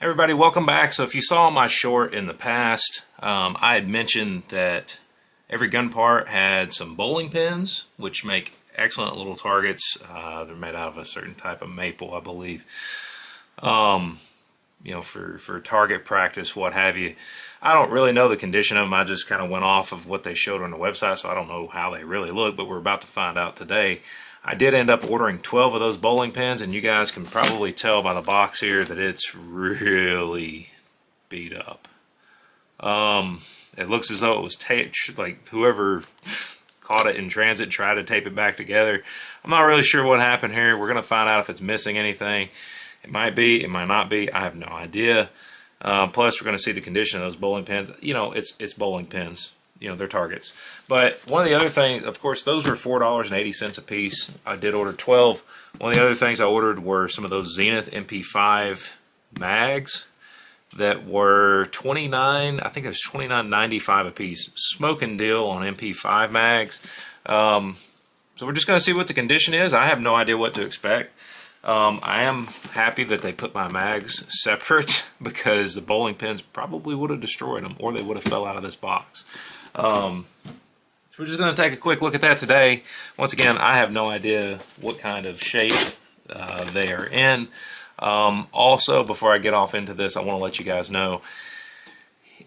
Everybody, welcome back. So if you saw my short in the past, I had mentioned that EveryGunPart had some bowling pins, which make excellent little targets. They're made out of a certain type of maple, I believe. You know, for target practice, what have you. I don't really know the condition of them. I just kind of went off of what they showed on the website, so I don't know how they really look, but we're about to find out today. I did end up ordering 12 of those bowling pins, and you guys can probably tell by the box here that it's really beat up. It looks as though it was taped, like whoever caught it in transit tried to tape it back together. I'm not really sure what happened here. We're going to find out if it's missing anything. It might be, it might not be. I have no idea. Plus, we're going to see the condition of those bowling pins. You know, it's bowling pins. You know, they're targets. But one of the other things, of course, those were $4.80 a piece. I did order 12. One of the other things I ordered were some of those Zenith MP5 mags that were $29. I think it was $29.95 a piece. Smoking deal on MP5 mags. So we're just going to see what the condition is. I have no idea what to expect. I am happy that they put my mags separate because the bowling pins probably would have destroyed them, or they would have fell out of this box. So we're just going to take a quick look at that today. Once again, I have no idea what kind of shape they are in. Also, before I get off into this, I want to let you guys know,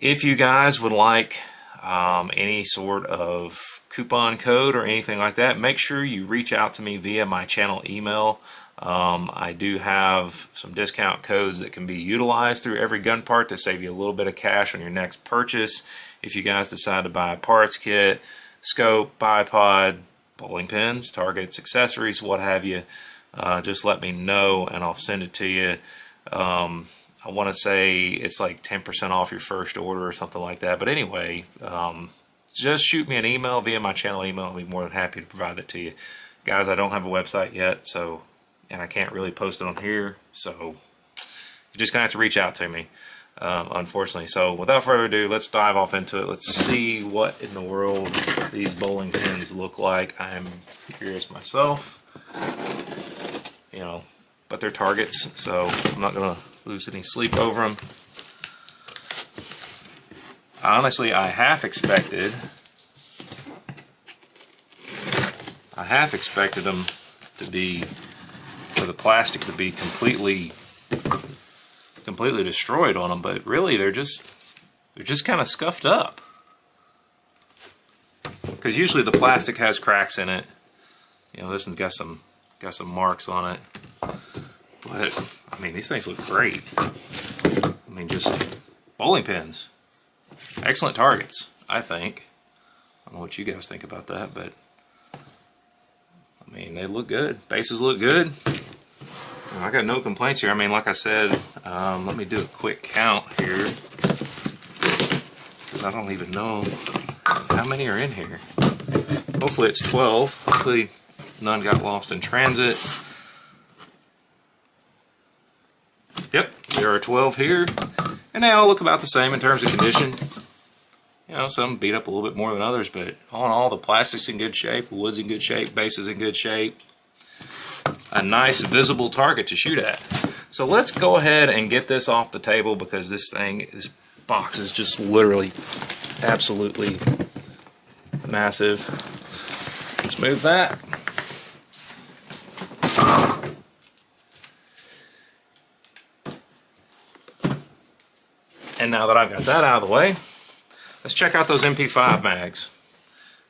if you guys would like any sort of coupon code or anything like that, make sure you reach out to me via my channel email. I do have some discount codes that can be utilized through EveryGunPart to save you a little bit of cash on your next purchase. If you guys decide to buy a parts kit, scope, bipod, bowling pins, targets, accessories, what have you, just let me know and I'll send it to you. I want to say it's like 10% off your first order or something like that. But anyway, just shoot me an email via my channel email. I'll be more than happy to provide it to you. Guys, I don't have a website yet, and I can't really post it on here, so you're just going to have to reach out to me, unfortunately. So without further ado, let's dive off into it. Let's see what in the world these bowling pins look like. I'm curious myself, you know, but they're targets, so I'm not going to lose any sleep over them. Honestly, I half expected them to be, for the plastic to be completely destroyed on them, but really they're just kind of scuffed up. Because usually the plastic has cracks in it. You know, this one's got some marks on it. But I mean, these things look great. I mean, just bowling pins, excellent targets, I think. I don't know what you guys think about that, but I mean, they look good. Bases look good. I got no complaints here. I mean, like I said, let me do a quick count here, because I don't even know how many are in here. Hopefully it's 12. Hopefully none got lost in transit. Yep, there are 12 here, and they all look about the same in terms of condition. You know, some beat up a little bit more than others, but all in all, the plastic's in good shape, the wood's in good shape, base is in good shape. A nice visible target to shoot at. So let's go ahead and get this off the table, because this box is just literally absolutely massive. Let's move that. And now that I've got that out of the way, let's check out those MP5 mags.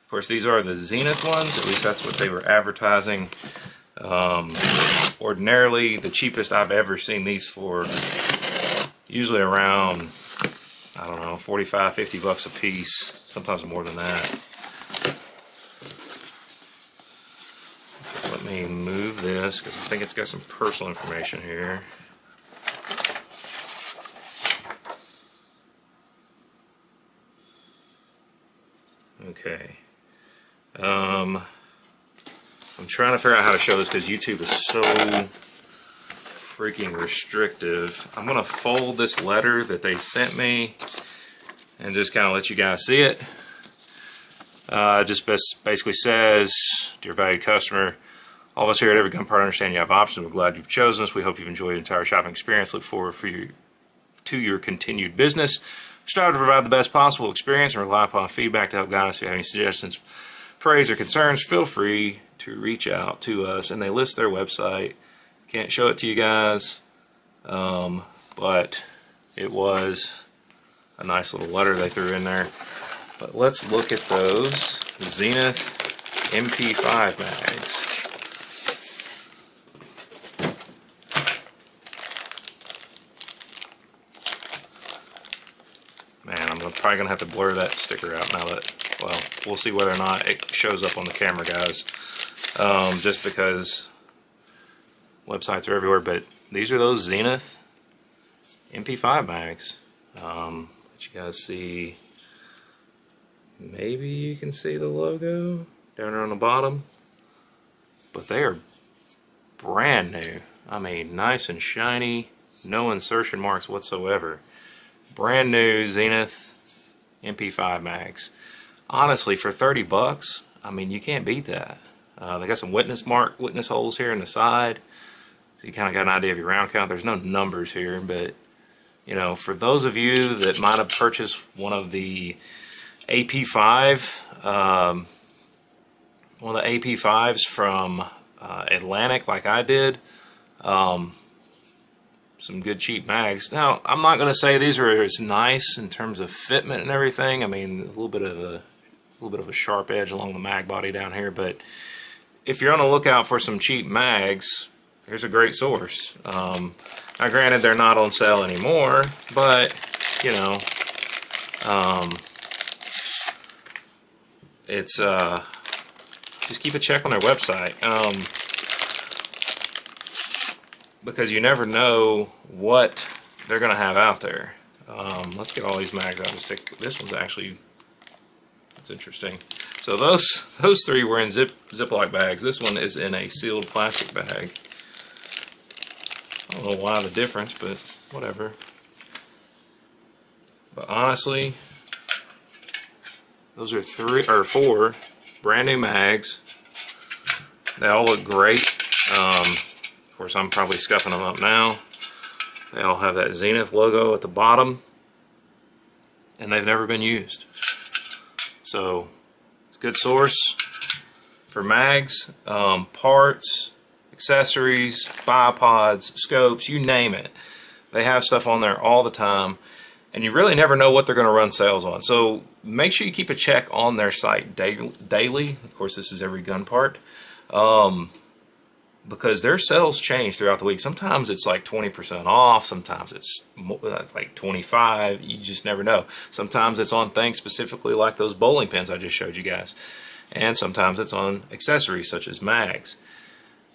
Of course, these are the Zenith ones, at least that's what they were advertising. Ordinarily, the cheapest I've ever seen these for, usually around, I don't know, 45, 50 bucks a piece, sometimes more than that. Let me move this, because I think it's got some personal information here. Okay. I'm trying to figure out how to show this because YouTube is so freaking restrictive. I'm going to fold this letter that they sent me and just kind of let you guys see it. Just basically says, "Dear valued customer, all of us here at EveryGunPart understand you have options. We're glad you've chosen us. We hope you've enjoyed the entire shopping experience. Look forward for you to your continued business. We strive to provide the best possible experience and rely upon feedback to help guide us. If you have any suggestions, praise, or concerns, feel free to reach out to us. And they list their website. Can't show it to you guys, but it was a nice little letter they threw in there. But let's look at those Zenith MP5 mags. Man, I'm probably gonna have to blur that sticker out now that, well, we'll see whether or not it shows up on the camera, guys. Just because websites are everywhere, but these are those Zenith MP5 mags. Let you guys see. Maybe you can see the logo down there on the bottom, but they are brand new. I mean, nice and shiny, no insertion marks whatsoever. Brand new Zenith MP5 mags. Honestly, for 30 bucks, I mean, you can't beat that. They got some witness holes here in the side, so you kind of got an idea of your round count. There's no numbers here, but you know, for those of you that might have purchased one of the AP5, one of the AP5s from Atlantic, like I did, some good cheap mags. Now, I'm not going to say these are as nice in terms of fitment and everything. I mean, a little bit of a sharp edge along the mag body down here, but if you're on the lookout for some cheap mags, here's a great source. Now, granted, they're not on sale anymore, but you know, it's just keep a check on their website, because you never know what they're gonna have out there. Let's get all these mags out and stick. This one's actually, it's interesting. So those three were in Ziploc bags. This one is in a sealed plastic bag. I don't know why the difference, but whatever. But honestly, those are 3 or 4 brand new mags. They all look great. Of course, I'm probably scuffing them up now. They all have that Zenith logo at the bottom, and they've never been used. So it's a good source for mags, parts, accessories, bipods, scopes, you name it. They have stuff on there all the time, and you really never know what they're going to run sales on. So make sure you keep a check on their site daily. Of course, this is EveryGunPart, because their sales change throughout the week. Sometimes it's like 20% off, sometimes it's like 25. You just never know. Sometimes it's on things specifically like those bowling pins I just showed you guys, and sometimes it's on accessories such as mags.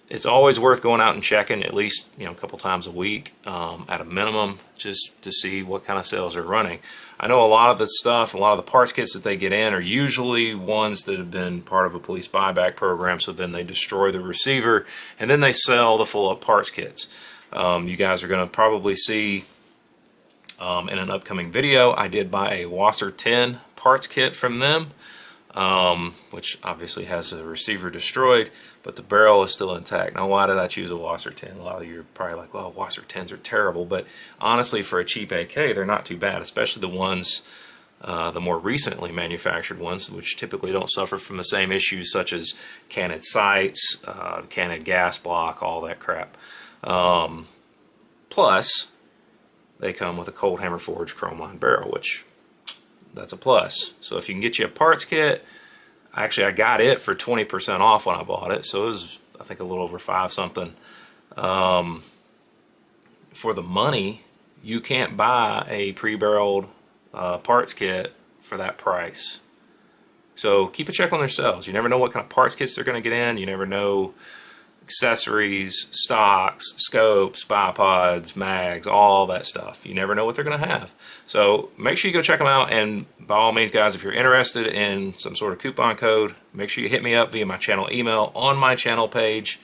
It's always worth going out and checking at least, you know, a couple times a week at a minimum, just to see what kind of sales are running. I know a lot of the stuff, a lot of the parts kits that they get in are usually ones that have been part of a police buyback program, so then they destroy the receiver and then they sell the full up parts kits. You guys are going to probably see in an upcoming video, I did buy a Wasser 10 parts kit from them, which obviously has the receiver destroyed, but the barrel is still intact. Now, why did I choose a Wasser 10? A lot of you are probably like, well, Wasser 10s are terrible, but honestly, for a cheap AK, they're not too bad, especially the ones, the more recently manufactured ones, which typically don't suffer from the same issues such as canted sights, canted gas block, all that crap. Plus, they come with a cold hammer forged chrome line barrel, which that's a plus. So if you can get you a parts kit, actually I got it for 20% off when I bought it, so it was, I think, a little over 5 something. For the money, you can't buy a pre-barreled parts kit for that price. So keep a check on their sales. You never know what kind of parts kits they're going to get in. You never know accessories, stocks, scopes, bipods, mags, all that stuff. You never know what they're going to have. So make sure you go check them out, and by all means, guys, if you're interested in some sort of coupon code, make sure you hit me up via my channel email on my channel page,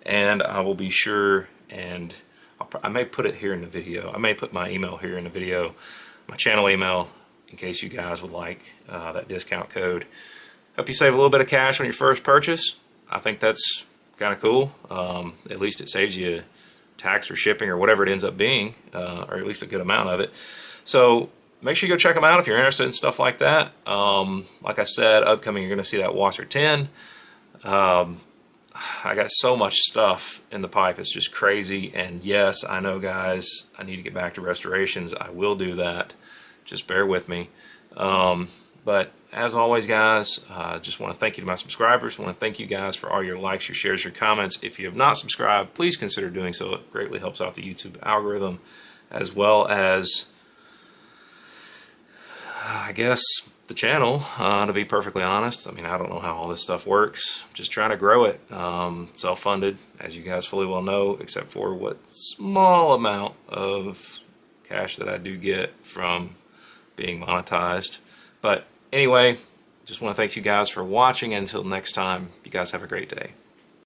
and I will be sure, and I may put it here in the video. I may put my email here in the video, my channel email, in case you guys would like that discount code. Hope you save a little bit of cash on your first purchase. I think that's kind of cool. At least it saves you tax or shipping or whatever it ends up being, or at least a good amount of it. So make sure you go check them out if you're interested in stuff like that. Like I said, upcoming, you're going to see that Wasser 10. I got so much stuff in the pipe, it's just crazy. And yes, I know, guys, I need to get back to restorations. I will do that. Just bear with me. But as always, guys, just want to thank you to my subscribers. I want to thank you guys for all your likes, your shares, your comments. If you have not subscribed, please consider doing so. It greatly helps out the YouTube algorithm, as well as, I guess, the channel, to be perfectly honest. I mean, I don't know how all this stuff works. Just trying to grow it. Self-funded, as you guys fully well know, except for what small amount of cash that I do get from being monetized. But anyway, just want to thank you guys for watching. Until next time, you guys have a great day.